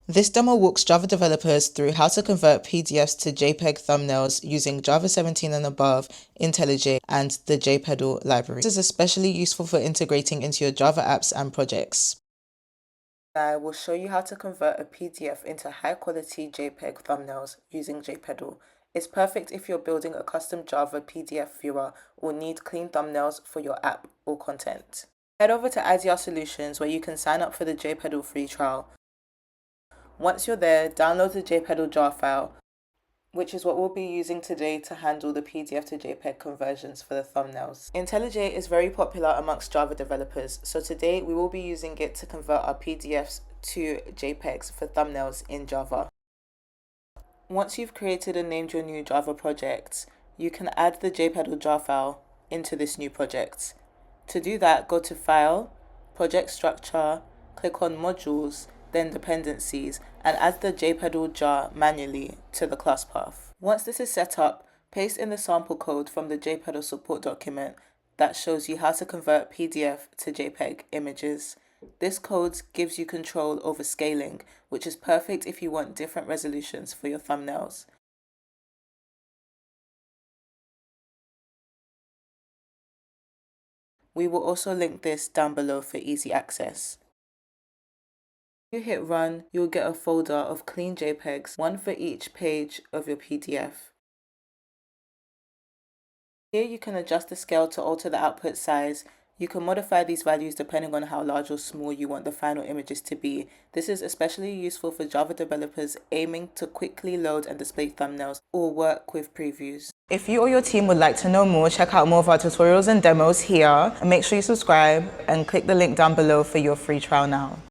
This demo walks Java developers through how to convert PDFs to JPEG thumbnails using Java 17 and above, IntelliJ, and the JPedal library. This is especially useful for integrating into your Java apps and projects. I will show you how to convert a PDF into high-quality JPEG thumbnails using JPedal. It's perfect if you're building a custom Java PDF viewer or need clean thumbnails for your app or content. Head over to IDR Solutions where you can sign up for the JPedal free trial. Once you're there, download the JPedal jar file, which is what we'll be using today to handle the PDF to JPEG conversions for the thumbnails. IntelliJ is very popular amongst Java developers, so today we will be using it to convert our PDFs to JPEGs for thumbnails in Java. Once you've created and named your new Java project, you can add the JPedal jar file into this new project. To do that, go to File, Project Structure, click on Modules, then Dependencies, and add the JPedal jar manually to the class path. Once this is set up, paste in the sample code from the JPedal support document that shows you how to convert PDF to JPEG images. This code gives you control over scaling, which is perfect if you want different resolutions for your thumbnails. We will also link this down below for easy access. When you hit run, you'll get a folder of clean JPEGs, one for each page of your PDF. Here you can adjust the scale to alter the output size. You can modify these values depending on how large or small you want the final images to be. This is especially useful for Java developers aiming to quickly load and display thumbnails or work with previews. If you or your team would like to know more, check out more of our tutorials and demos here. And make sure you subscribe and click the link down below for your free trial now.